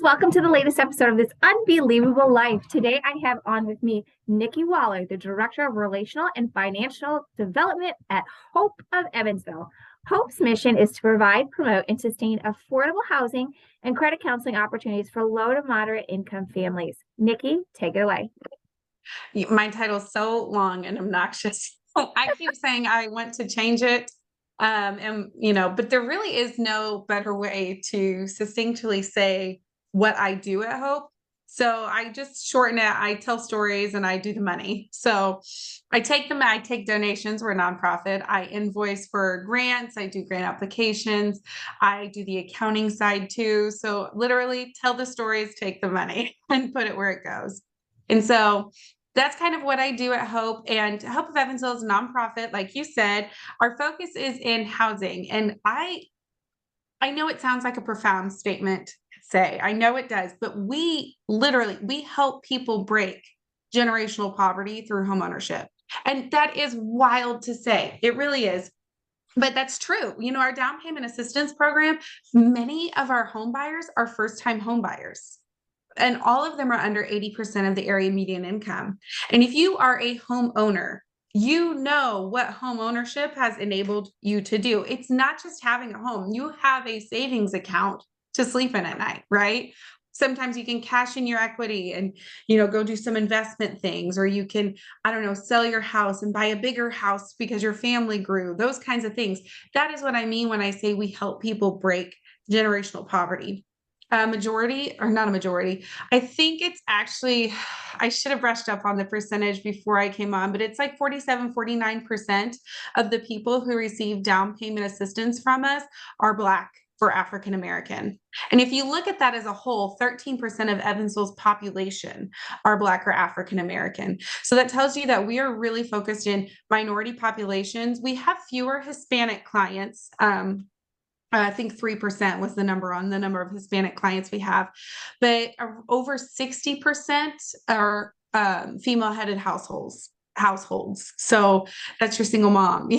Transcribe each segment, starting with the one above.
Welcome to the latest episode of this unbelievable life. Today I have on with me Nikki, the Director of Relational and Financial Development at Hope of Evansville. Hope's mission is to provide, promote, and sustain affordable housing and credit counseling opportunities for low to moderate income families. Nikki, take it away. My title is so long and obnoxious. I keep saying I want to change it. But there really is no better way to succinctly say what I do at Hope. So I just shorten it. I tell stories and I do the money. So I take donations. We're a nonprofit. I invoice for grants. I do grant applications. I do the accounting side too. So literally tell the stories, take the money and put it where it goes. And so that's kind of what I do at Hope. And Hope of Evansville is a nonprofit. Like you said, our focus is in housing. And I know it sounds like a profound statement to say, I know it does, but we help people break generational poverty through homeownership. And that is wild to say. It really is. But that's true. Our down payment assistance program, many of our home buyers are first-time home buyers. And all of them are under 80% of the area median income. And if you are a homeowner, you know what home ownership has enabled you to do. It's not just having a home. You have a savings account to sleep in at night, right? Sometimes you can cash in your equity and, go do some investment things, or you can, sell your house and buy a bigger house because your family grew, those kinds of things. That is what I mean when I say we help people break generational poverty. I think it's actually, I should have brushed up on the percentage before I came on, but it's like 49% of the people who receive down payment assistance from us are Black or African American. And if you look at that as a whole, 13% of Evansville's population are Black or African American. So that tells you that we are really focused in minority populations. We have fewer Hispanic clients. I think 3% was the number of Hispanic clients we have, but over 60% are female-headed households. So that's your single mom,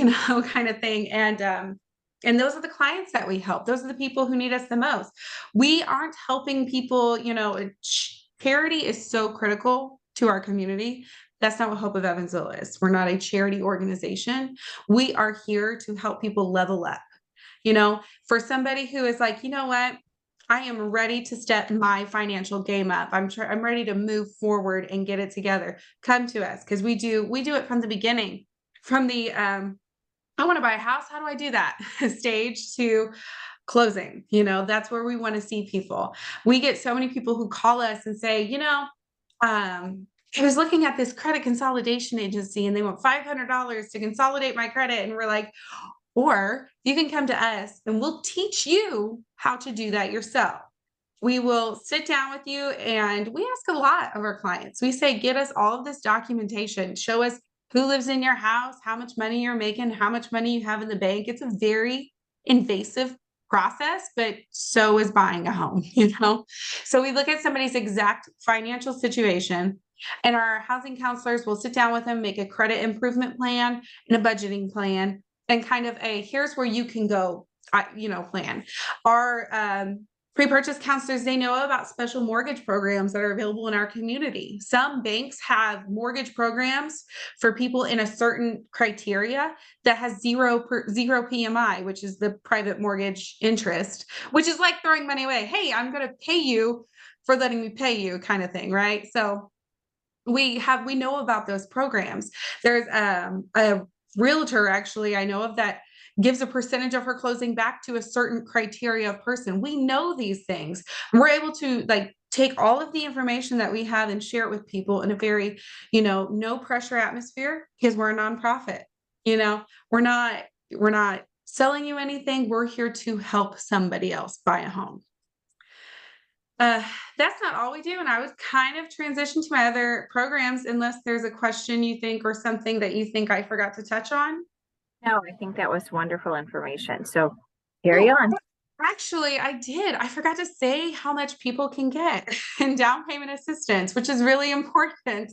kind of thing. And those are the clients that we help. Those are the people who need us the most. We aren't helping people, charity is so critical to our community. That's not what Hope of Evansville is. We're not a charity organization. We are here to help people level up. For somebody who is like, what, I am ready to step my financial game up. I'm ready to move forward and get it together. Come to us, because we do it from the beginning, from the I want to buy a house. How do I do that? Stage to closing. That's where we want to see people. We get so many people who call us and say, I was looking at this credit consolidation agency and they want $500 to consolidate my credit. And we're like, or you can come to us and we'll teach you how to do that yourself. We will sit down with you, and we ask a lot of our clients. We say, get us all of this documentation. Show us who lives in your house, how much money you're making, how much money you have in the bank. It's a very invasive process, but so is buying a home, So we look at somebody's exact financial situation, and our housing counselors will sit down with them, make a credit improvement plan and a budgeting plan, and kind of here's where you can go, plan. Our pre-purchase counselors, they know about special mortgage programs that are available in our community. Some banks have mortgage programs for people in a certain criteria that has zero PMI, which is the private mortgage interest, which is like throwing money away. Hey, I'm going to pay you for letting me pay you, kind of thing, right? So we know about those programs. There's a realtor, actually, I know of, that gives a percentage of her closing back to a certain criteria of person. We know these things. We're able to take all of the information that we have and share it with people in a very, no pressure atmosphere, because we're a nonprofit. We're not selling you anything. We're here to help somebody else buy a home. That's not all we do. And I was kind of transition to my other programs, unless there's a question you think, or something that you think I forgot to touch on. No, I think that was wonderful information. So carry on. Actually, I did. I forgot to say how much people can get in down payment assistance, which is really important.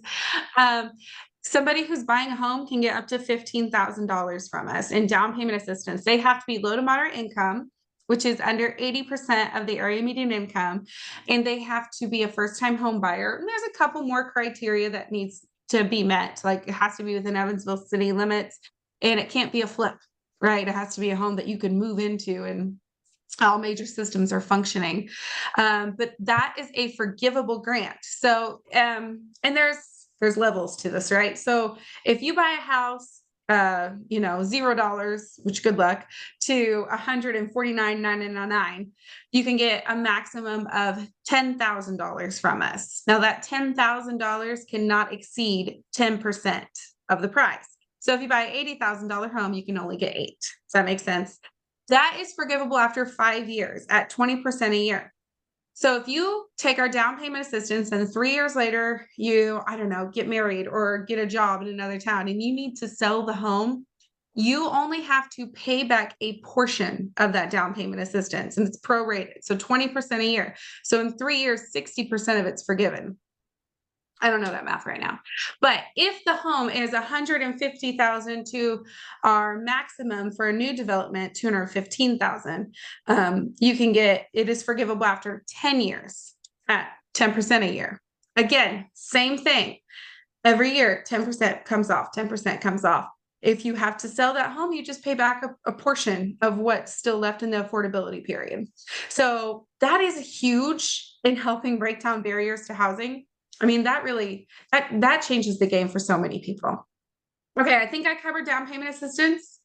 Somebody who's buying a home can get up to $15,000 from us in down payment assistance. They have to be low to moderate income. which is under 80% of the area median income, and they have to be a first-time home buyer. And there's a couple more criteria that needs to be met, like it has to be within Evansville city limits, and it can't be a flip, right? It has to be a home that you can move into and all major systems are functioning. But that is a forgivable grant. So, and there's levels to this, right? So if you buy a house, $0, which good luck, to $149,999, you can get a maximum of $10,000 from us. Now that $10,000 cannot exceed 10% of the price. So if you buy an $80,000 home, you can only get 8. Does that make sense? That is forgivable after 5 years at 20% a year. So if you take our down payment assistance and 3 years later, you, I don't know, get married or get a job in another town and you need to sell the home, you only have to pay back a portion of that down payment assistance, and it's prorated. So 20% a year. So in 3 years, 60% of it's forgiven. I don't know that math right now, but if the home is 150,000 to our maximum for a new development, 215,000, you can get, it is forgivable after 10 years at 10% a year. Again, same thing. Every year, 10% comes off, 10% comes off. If you have to sell that home, you just pay back a portion of what's still left in the affordability period. So that is huge in helping break down barriers to housing. I mean, that changes the game for so many people. Okay, I think I covered down payment assistance.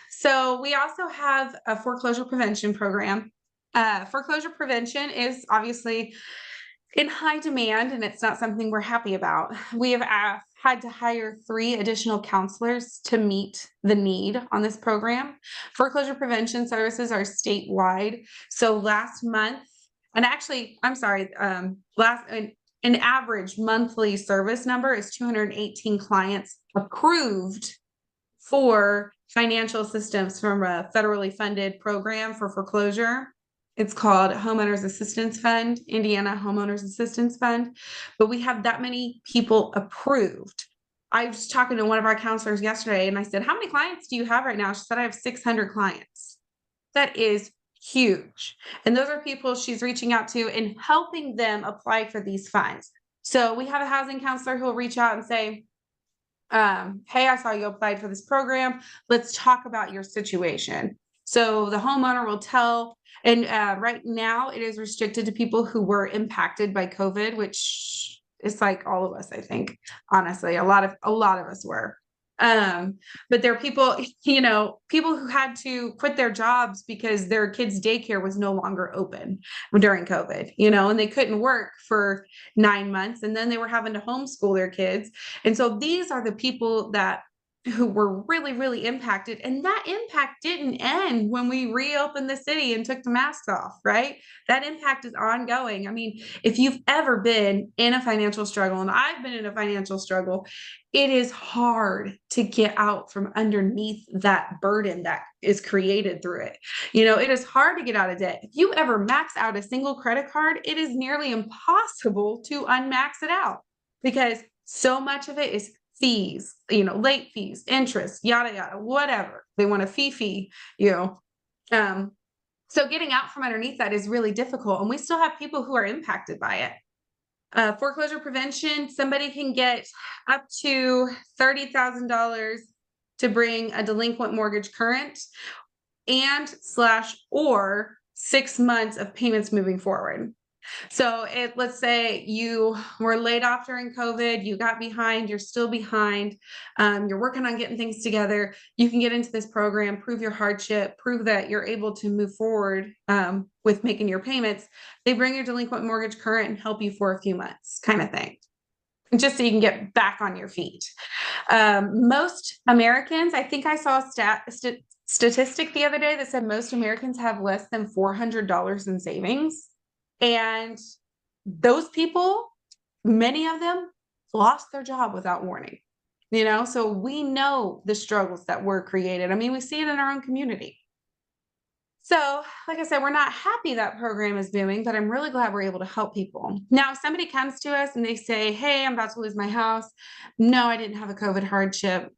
So we also have a foreclosure prevention program. Foreclosure prevention is obviously in high demand, and it's not something we're happy about. We have had to hire 3 additional counselors to meet the need on this program. Foreclosure prevention services are statewide. So last month, and actually, I'm sorry, an average monthly service number is 218 clients approved for financial assistance from a federally funded program for foreclosure. It's called Homeowners Assistance Fund, Indiana Homeowners Assistance Fund. But we have that many people approved. I was talking to one of our counselors yesterday and I said, how many clients do you have right now? She said, I have 600 clients. That is huge. And those are people she's reaching out to and helping them apply for these funds. So we have a housing counselor who will reach out and say, hey, I saw you applied for this program. Let's talk about your situation. So the homeowner will tell, and right now it is restricted to people who were impacted by COVID, which is like all of us, I think, honestly, a lot of us were. But there are people, people who had to quit their jobs because their kids' daycare was no longer open during COVID, and they couldn't work for 9 months, and then they were having to homeschool their kids. And so these are the people who were really, really impacted. And that impact didn't end when we reopened the city and took the masks off, right? That impact is ongoing. I mean, if you've ever been in a financial struggle, and I've been in a financial struggle, it is hard to get out from underneath that burden that is created through it. It is hard to get out of debt. If you ever max out a single credit card, it is nearly impossible to unmax it out because so much of it is fees, late fees, interest, yada, yada, whatever. They want a fee, So getting out from underneath that is really difficult. And we still have people who are impacted by it. Foreclosure prevention, somebody can get up to $30,000 to bring a delinquent mortgage current or 6 months of payments moving forward. So let's say you were laid off during COVID, you got behind, you're still behind, you're working on getting things together. You can get into this program, prove your hardship, prove that you're able to move forward with making your payments. They bring your delinquent mortgage current and help you for a few months kind of thing, just so you can get back on your feet. Most Americans, I think I saw a statistic the other day that said most Americans have less than $400 in savings. And those people, many of them lost their job without warning, so we know the struggles that were created. I mean, we see it in our own community. So like I said, we're not happy that program is booming, but I'm really glad we're able to help people. Now, if somebody comes to us and they say, hey, I'm about to lose my house. No, I didn't have a COVID hardship.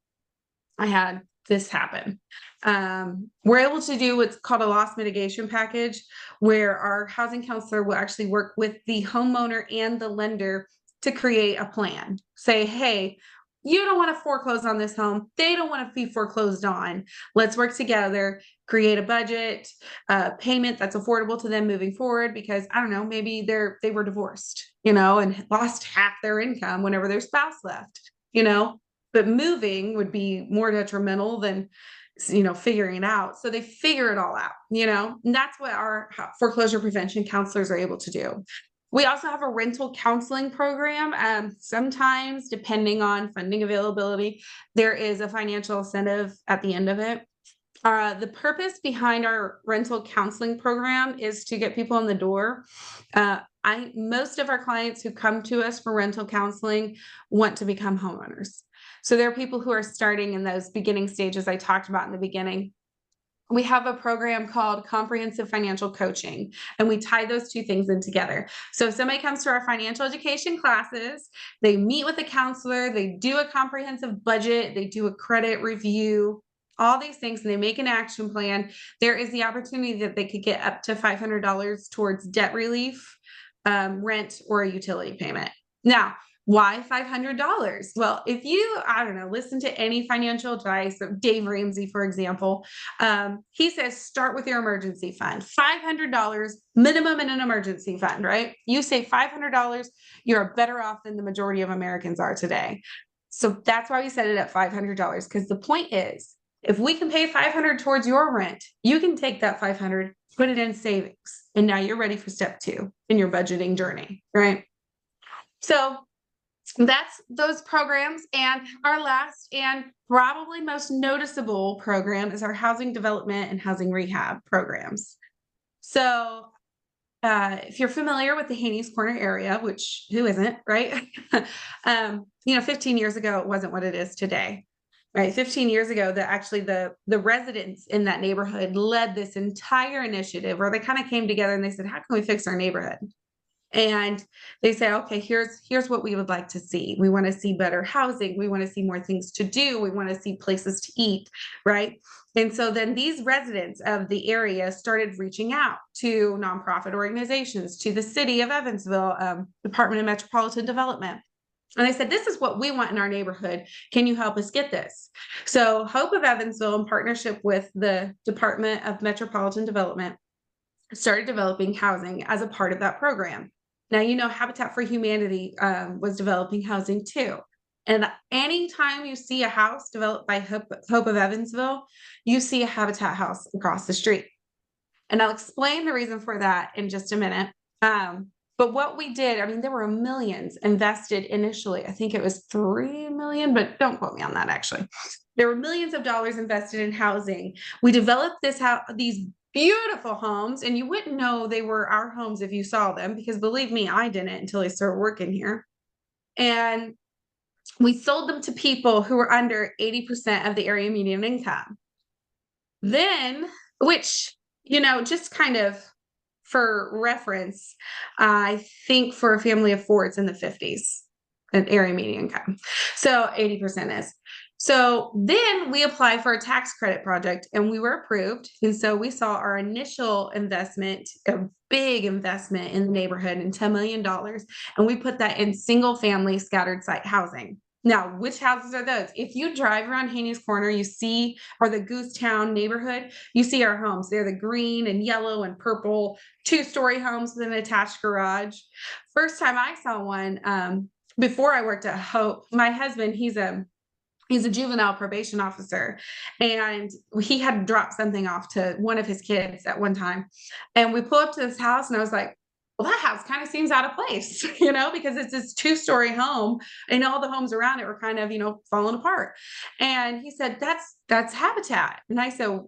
I had this happen. We're able to do what's called a loss mitigation package, where our housing counselor will actually work with the homeowner and the lender to create a plan. Say, hey, you don't want to foreclose on this home. They don't want to be foreclosed on. Let's work together, create a budget, payment that's affordable to them moving forward, because I don't know, maybe they were divorced, and lost half their income whenever their spouse left, but moving would be more detrimental than figuring it out. So they figure it all out, and that's what our foreclosure prevention counselors are able to do. We also have a rental counseling program. Sometimes, depending on funding availability, there is a financial incentive at the end of it. The purpose behind our rental counseling program is to get people in the door. Most of our clients who come to us for rental counseling want to become homeowners. So there are people who are starting in those beginning stages I talked about in the beginning. We have a program called Comprehensive Financial Coaching, and we tie those two things in together. So if somebody comes to our financial education classes, they meet with a counselor, they do a comprehensive budget, they do a credit review, all these things, and they make an action plan. There is the opportunity that they could get up to $500 towards debt relief, rent, or a utility payment. Now, why $500? Well, if you, listen to any financial advice, Dave Ramsey, for example, he says, start with your emergency fund, $500 minimum in an emergency fund, right? You save $500, you're better off than the majority of Americans are today. So that's why we set it at $500, because the point is, if we can pay $500 towards your rent, you can take that $500, put it in savings, and now you're ready for step 2 in your budgeting journey, right? So that's those programs. And our last and probably most noticeable program is our housing development and housing rehab programs. So if you're familiar with the Haney's Corner area, which who isn't, right? 15 years ago, it wasn't what it is today. Right, 15 years ago, the residents in that neighborhood led this entire initiative where they kind of came together and they said, how can we fix our neighborhood? And they said, okay, here's what we would like to see. We want to see better housing. We want to see more things to do. We want to see places to eat, right? And so then these residents of the area started reaching out to nonprofit organizations, to the city of Evansville, Department of Metropolitan Development. And I said, this is what we want in our neighborhood. Can you help us get this? So Hope of Evansville, in partnership with the Department of Metropolitan Development, started developing housing as a part of that program. Now, Habitat for Humanity was developing housing too. And anytime you see a house developed by Hope of Evansville, you see a Habitat house across the street. And I'll explain the reason for that in just a minute. But what we did, there were millions invested initially. I think it was 3 million, but don't quote me on that, actually. There were millions of dollars invested in housing. We developed these beautiful homes, and you wouldn't know they were our homes if you saw them, because believe me, I didn't until I started working here. And we sold them to people who were under 80% of the area median income. Then, which, just kind of for reference, I think for a family of 4, it's in the 50s, an area median income. So 80% is. So then we applied for a tax credit project and we were approved. And so we saw our initial investment, a big investment in the neighborhood, in $10 million. And we put that in single family scattered site housing. Now, which houses are those? If you drive around Haney's Corner, you see, or the Goosetown neighborhood, you see our homes. They're the green and yellow and purple 2-story homes with an attached garage. First time I saw one, before I worked at Hope, my husband, he's a juvenile probation officer, and he had dropped something off to one of his kids at one time. And we pull up to this house and I was like, well, that house kind of seems out of place, because it's this 2-story home and all the homes around it were kind of, falling apart. And he said, that's Habitat. And I said,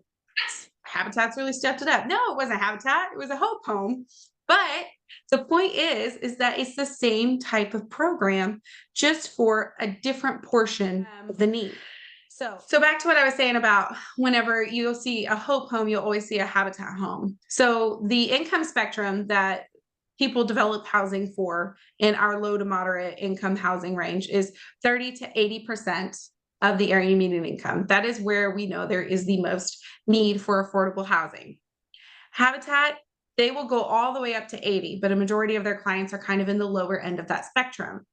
Habitat's really stepped it up. No, it wasn't Habitat. It was a Hope home. But the point is that it's the same type of program, just for a different portion of the need. So back to what I was saying about whenever you'll see a Hope home, you'll always see a Habitat home. So the income spectrum that people develop housing for in our low to moderate income housing range is 30 to 80%. of the area median income. That is where we know there is the most need for affordable housing. Habitat, they will go all the way up to 80, but a majority of their clients are kind of in the lower end of that spectrum.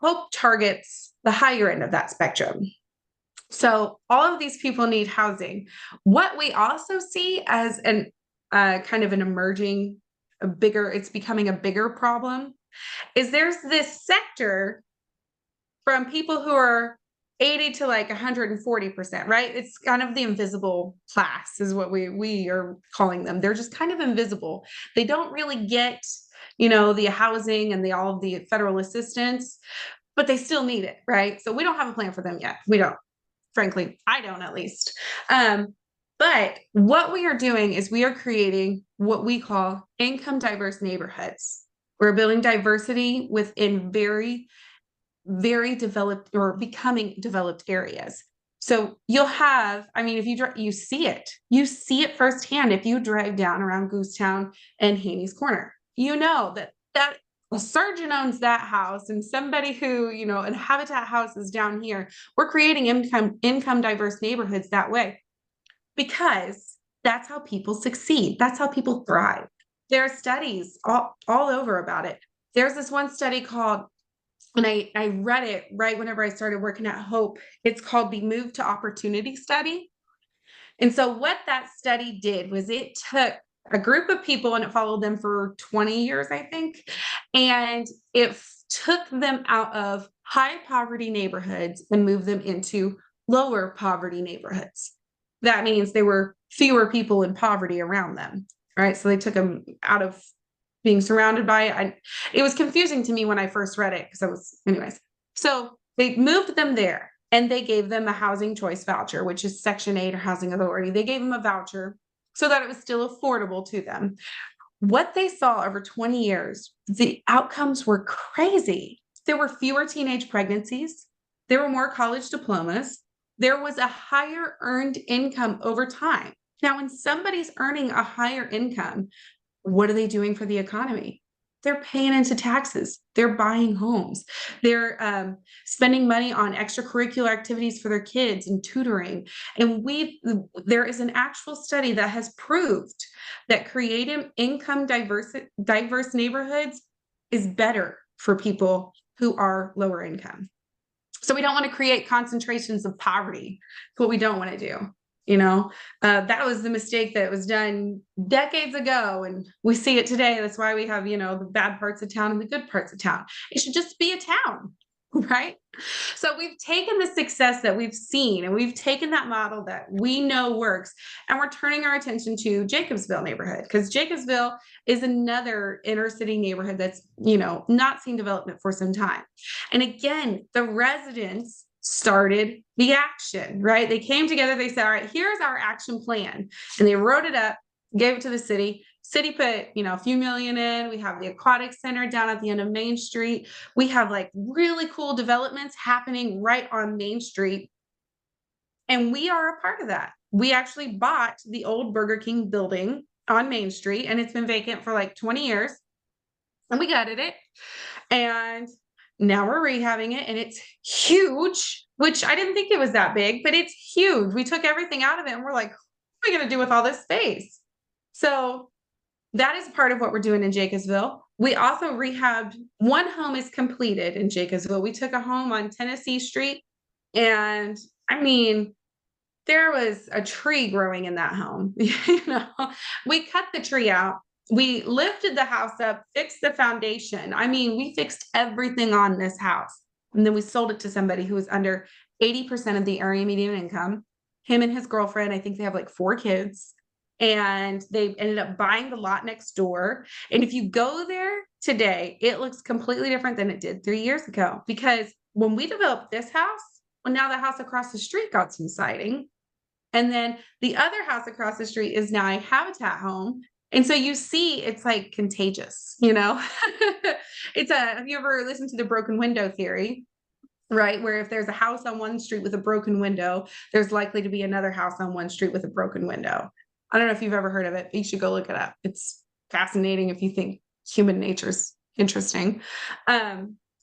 Hope targets the higher end of that spectrum. So all of these people need housing. What we also see as an kind of an emerging, it's becoming a bigger problem, is there's this sector from people who are 80 to like 140%, right? It's kind of the invisible class is what we are calling them. They're just kind of invisible. They don't really get, the housing and all of the federal assistance, but they still need it, right? So we don't have a plan for them yet. We don't. Frankly, I don't, at least. But what we are doing is we are creating what we call income diverse neighborhoods. We're building diversity within very, very developed or becoming developed areas. So you'll have, if you see it firsthand. If you drive down around Goosetown and Haney's Corner, that a surgeon owns that house, and somebody who, and Habitat House is down here. We're creating income diverse neighborhoods that way because that's how people succeed. That's how people thrive. There are studies all over about it. There's this one study called, and I read it right whenever I started working at Hope. It's called the Move to Opportunity Study. And so what that study did was it took a group of people and it followed them for 20 years, I think. And it took them out of high poverty neighborhoods and moved them into lower poverty neighborhoods. That means there were fewer people in poverty around them, right? So they took them out of being surrounded by it. It was confusing to me when I first read it anyways. So they moved them there and they gave them a housing choice voucher, which is Section 8 or housing authority. They gave them a voucher so that it was still affordable to them. What they saw over 20 years, the outcomes were crazy. There were fewer teenage pregnancies. There were more college diplomas. There was a higher earned income over time. Now, when somebody's earning a higher income, what are they doing for the economy? They're paying into taxes. They're buying homes. They're spending money on extracurricular activities for their kids and tutoring. And there is an actual study that has proved that creating income diverse neighborhoods is better for people who are lower income. So we don't want to create concentrations of poverty. That's what we don't want to do. That was the mistake that was done decades ago, and we see it today. That's why we have, the bad parts of town and the good parts of town. It should just be a town, right? So we've taken the success that we've seen, and we've taken that model that we know works, and we're turning our attention to Jacobsville neighborhood, because Jacobsville is another inner city neighborhood that's, not seen development for some time. And again, the residents started the action, right? They came together, they said, all right, here's our action plan. And they wrote it up, gave it to the city. City put, a few million in. We have the aquatic center down at the end of Main Street. We have like really cool developments happening right on Main Street. And we are a part of that. We actually bought the old Burger King building on Main Street, and it's been vacant for like 20 years. And we gutted it. And now we're rehabbing it, and it's huge, which I didn't think it was that big, but it's huge. We took everything out of it and we're like, what are we going to do with all this space? So that is part of what we're doing in Jacobsville. We also rehabbed, one home is completed in Jacobsville. We took a home on Tennessee Street, and there was a tree growing in that home. We cut the tree out. We lifted the house up, fixed the foundation. We fixed everything on this house. And then we sold it to somebody who was under 80% of the area median income. Him and his girlfriend, I think they have like 4 kids. And they ended up buying the lot next door. And if you go there today, it looks completely different than it did 3 years ago. Because when we developed this house, now the house across the street got some siding. And then the other house across the street is now a Habitat home. And so you see, it's like contagious, have you ever listened to the broken window theory, right? Where if there's a house on one street with a broken window, there's likely to be another house on one street with a broken window. I don't know if you've ever heard of it, but you should go look it up. It's fascinating if you think human nature's interesting.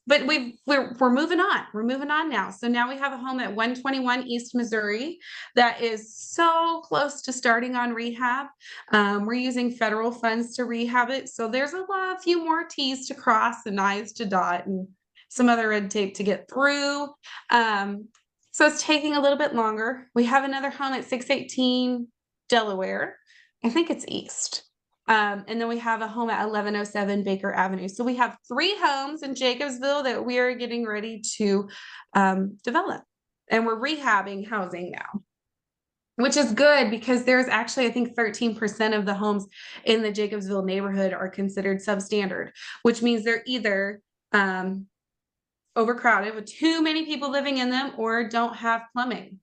but we're moving on. We're moving on now. So now we have a home at 121 East Missouri that is so close to starting on rehab. We're using federal funds to rehab it. So there's a few more T's to cross and I's to dot and some other red tape to get through. So it's taking a little bit longer. We have another home at 618 Delaware. I think it's East. And then we have a home at 1107 Baker Avenue. So we have 3 homes in Jacobsville that we are getting ready to develop. And we're rehabbing housing now, which is good because there's actually, I think 13% of the homes in the Jacobsville neighborhood are considered substandard, which means they're either overcrowded with too many people living in them or don't have plumbing.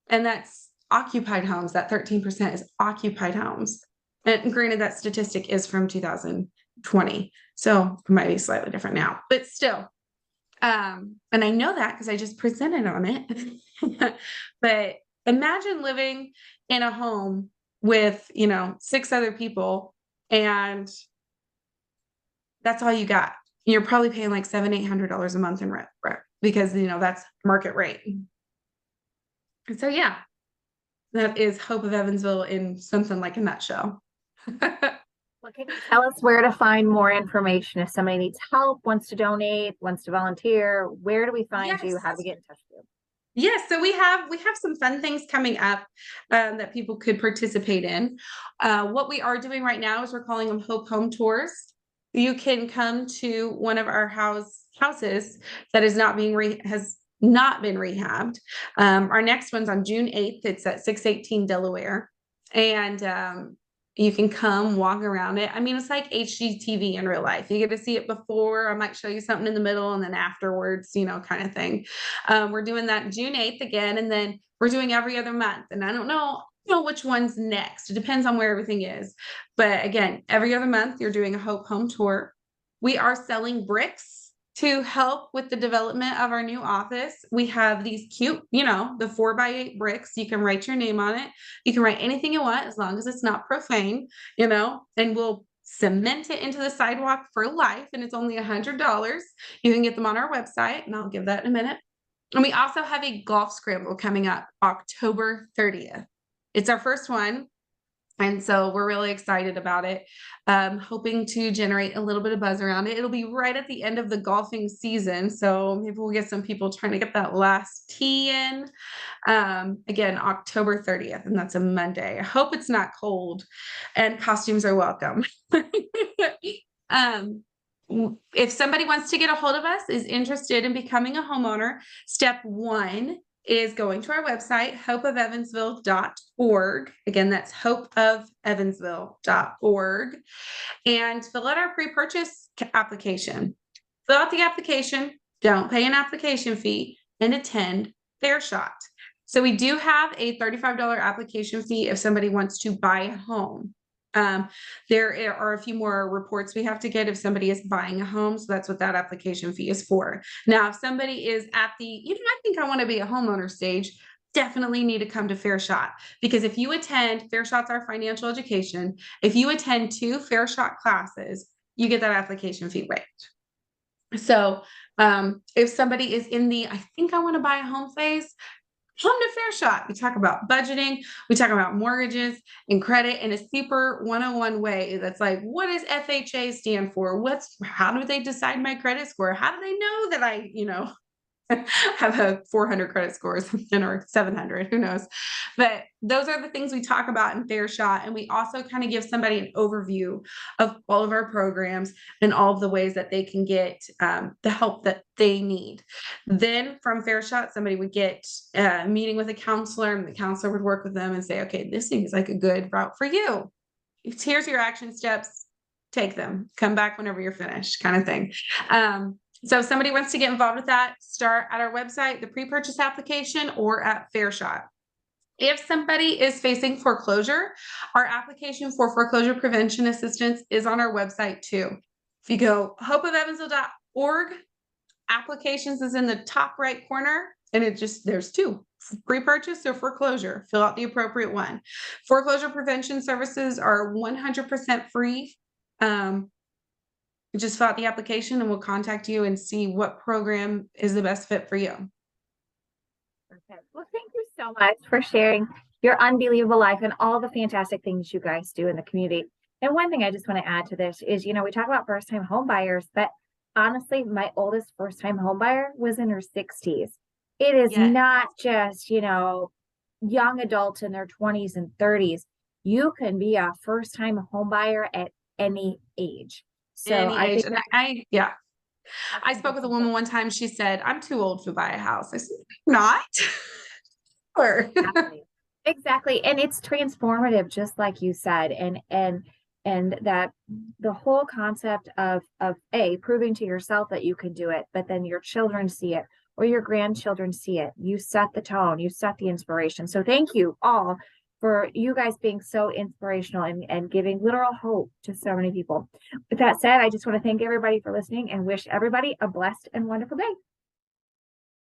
And that's occupied homes. That 13% is occupied homes. And granted, that statistic is from 2020. So it might be slightly different now, but still. And I know that because I just presented on it. But imagine living in a home with, 6 other people and that's all you got. You're probably paying like $700-800 a month in rent because, that's market rate. And so, yeah, that is Hope of Evansville in something like a nutshell. Well, can you tell us where to find more information if somebody needs help, wants to donate, wants to volunteer? Where do we find you? How do we get in touch with you? Yes, so we have some fun things coming up that people could participate in. What we are doing right now is we're calling them Hope Home Tours. You can come to one of our houses that has not been rehabbed. Our next one's on June 8th. It's at 618 Delaware. And you can come walk around it. I mean, it's like HGTV in real life. You get to see it before. I might show you something in the middle and then afterwards, kind of thing. We're doing that June 8th again, and then we're doing every other month. And I don't know which one's next. It depends on where everything is. But again, every other month, you're doing a Hope Home Tour. We are selling bricks to help with the development of our new office. We have these cute, the 4x8 bricks. You can write your name on it. You can write anything you want as long as it's not profane, and we'll cement it into the sidewalk for life. And it's only $100. You can get them on our website, and I'll give that in a minute. And we also have a golf scramble coming up October 30th. It's our first one. And so we're really excited about it, hoping to generate a little bit of buzz around it. It'll be right at the end of the golfing season. So maybe we'll get some people trying to get that last tee in. Again, October 30th, and that's a Monday. I hope it's not cold and costumes are welcome. If somebody wants to get a hold of us, is interested in becoming a homeowner, step 1 is going to our website, hopeofevansville.org. Again, that's hopeofevansville.org, and fill out our pre-purchase application. Fill out the application, don't pay an application fee, and attend Fair Shot. So we do have a $35 application fee if somebody wants to buy a home. There are a few more reports we have to get if somebody is buying a home. So that's what that application fee is for. Now, if somebody is at the, I think I want to be a homeowner stage, definitely need to come to Fair Shot, because if you attend, Fair Shot's our financial education. If you attend 2 Fair Shot classes, you get that application fee waived. So if somebody is in the, I think I want to buy a home phase, come to Fair Shot. We talk about budgeting. We talk about mortgages and credit in a super 101 way. That's like, what does FHA stand for? How do they decide my credit score? How do they know that I, have a 400 credit score or something, or 700, who knows? But those are the things we talk about in Fair Shot. And we also kind of give somebody an overview of all of our programs and all of the ways that they can get the help that they need. Then from Fair Shot, somebody would get a meeting with a counselor, and the counselor would work with them and say, okay, this seems like a good route for you. Here's your action steps. Take them. Come back whenever you're finished, kind of thing. So if somebody wants to get involved with that, start at our website, the pre-purchase application, or at Fair Shot. If somebody is facing foreclosure, our application for foreclosure prevention assistance is on our website too. If you go hopeofevansville.org, applications is in the top right corner, and there's 2, pre-purchase or foreclosure. Fill out the appropriate one. Foreclosure prevention services are 100% free. just fill out the application and we'll contact you and see what program is the best fit for you. Okay. Well, thank you so much for sharing your unbelievable life and all the fantastic things you guys do in the community. And one thing I just want to add to this is, we talk about first-time home buyers, but honestly, my oldest first-time home buyer was in her 60s. It is Yes. not just, young adults in their 20s and 30s. You can be a first-time home buyer at any age. So Any I age. think And that I spoke with a woman one time. She said, I'm too old to buy a house. I said, not. Sure. exactly. And it's transformative, just like you said. And that the whole concept of proving to yourself that you can do it, but then your children see it or your grandchildren see it. You set the tone, you set the inspiration. So thank you all for you guys being so inspirational and giving literal hope to so many people. With that said, I just want to thank everybody for listening and wish everybody a blessed and wonderful day.